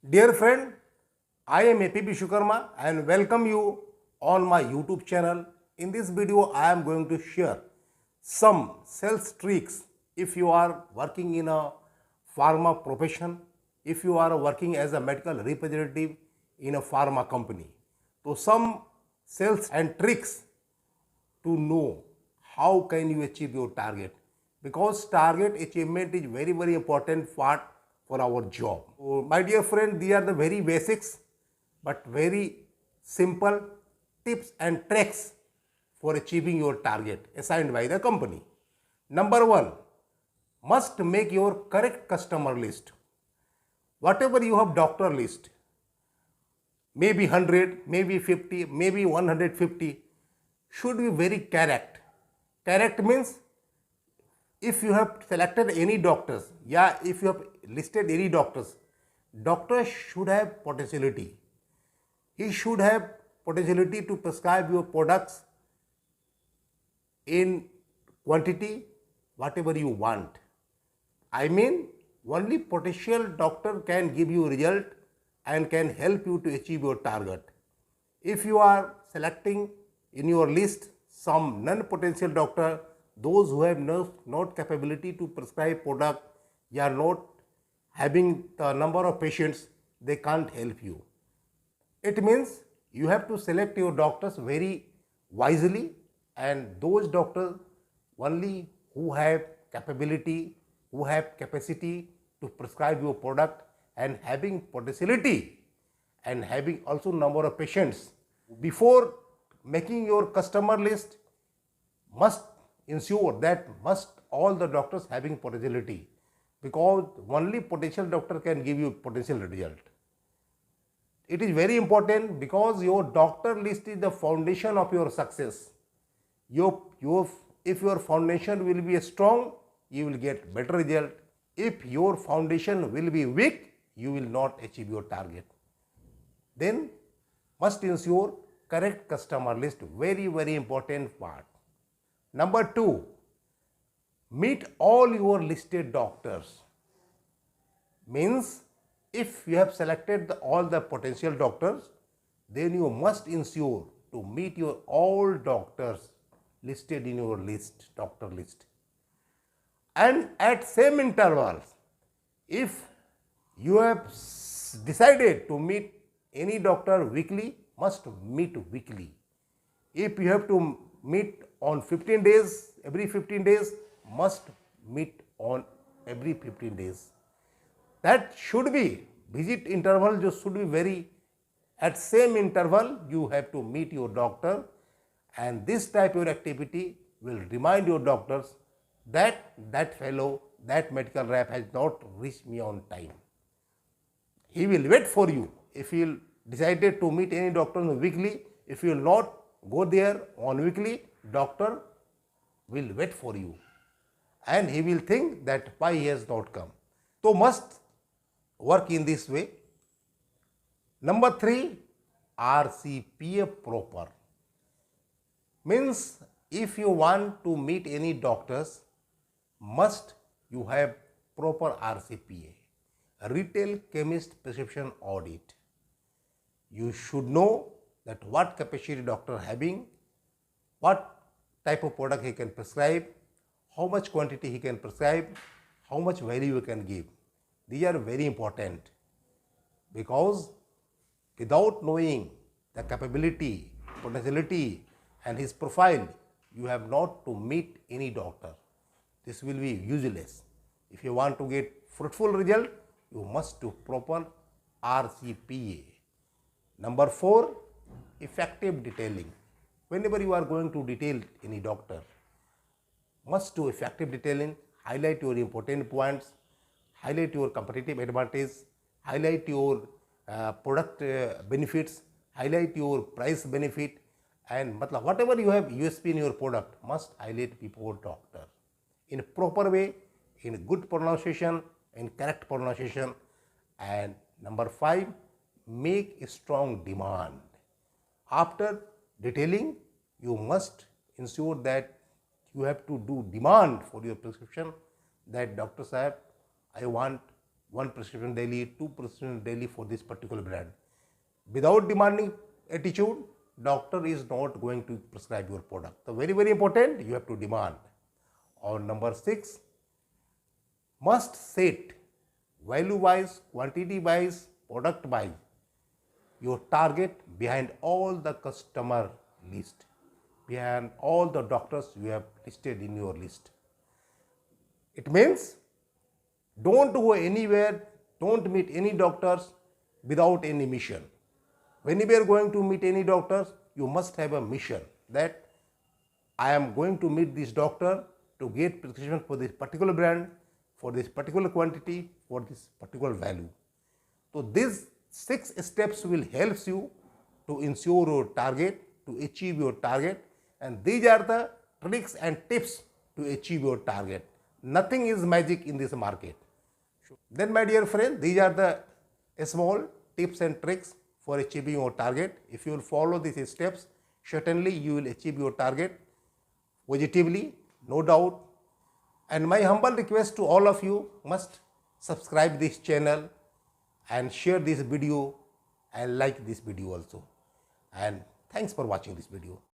Dear friend, I am APP Shukarma and welcome you on my YouTube channel. In this video, I am going to share some sales tricks if you are working in a pharma profession, if you are working as a medical representative in a pharma company. So some sales and tricks to know how can you achieve your target, because target achievement is very important part for our job. So, my dear friend, these are the very basics but very simple tips and tricks for achieving your target assigned by the company. Number 1, must make your correct customer list. Whatever you have doctor list, maybe 100, maybe 50, maybe 150, should be very correct. Correct means if you have selected any doctors, if you have listed any doctors, doctor should have potentiality. He should have potentiality to prescribe your products in quantity, whatever you want. I mean, only potential doctor can give you result and can help you to achieve your target. If you are selecting in your list some non-potential doctor, those who have not capability to prescribe product, they are not having the number of patients, they can't help you. It means you have to select your doctors very wisely, and those doctors only who have capability, who have capacity to prescribe your product and having potentiality and having also number of patients. Before making your customer list, must ensure that must all the doctors having potentiality, because only potential doctor can give you potential result. It is very important because your doctor list is the foundation of your success. If your foundation will be strong, you will get better result. If your foundation will be weak, you will not achieve your target. Then must ensure correct customer list, very important part. Number 2, meet all your listed doctors. Means if you have selected all the potential doctors, then you must ensure to meet your all doctors listed in your list, doctor list. And at same intervals, if you have decided to meet any doctor weekly, must meet weekly. If you have to meet on 15 days, every 15 days, must meet on every 15 days. That should be, visit interval just should be very, at same interval you have to meet your doctor, and this type of activity will remind your doctors that that fellow, that medical rep has not reached me on time. He will wait for you. If you decided to meet any doctor weekly, if you will not go there on weekly, doctor will wait for you and he will think that why he has not come. So must work in this way. Number 3, RCPA proper. Means if you want to meet any doctors, must you have proper RCPA, retail chemist prescription audit. You should know that what capacity doctor having, what type of product he can prescribe, how much quantity he can prescribe, how much value he can give. These are very important, because without knowing the capability, potentiality and his profile, you have not to meet any doctor. This will be useless. If you want to get fruitful result, you must do proper RCPA. Number 4, effective detailing. Whenever you are going to detail any doctor, must do effective detailing, highlight your important points, highlight your competitive advantage, highlight your product benefits, highlight your price benefit, and whatever you have USP in your product must highlight before doctor in a proper way, in good pronunciation, in correct pronunciation. And number 5, make a strong demand. After detailing, you must ensure that you have to do demand for your prescription, that doctor sahab, I want one prescription daily, two prescriptions daily for this particular brand. Without demanding attitude, doctor is not going to prescribe your product. So very, very important, you have to demand. Or number 6, must set value wise, quantity wise, product wise your target behind all the customer list, behind all the doctors you have listed in your list. It means don't go anywhere, don't meet any doctors without any mission. When you are going to meet any doctors, you must have a mission that I am going to meet this doctor to get prescription for this particular brand, for this particular quantity, for this particular value. So these 6 steps will help you to ensure your target, to achieve your target, and these are the tricks and tips to achieve your target. Nothing is magic in this market. Then my dear friend, these are the small tips and tricks for achieving your target. If you will follow these steps, certainly you will achieve your target positively, no doubt. And my humble request to all of you, must subscribe this channel and share this video and like this video also. And thanks for watching this video.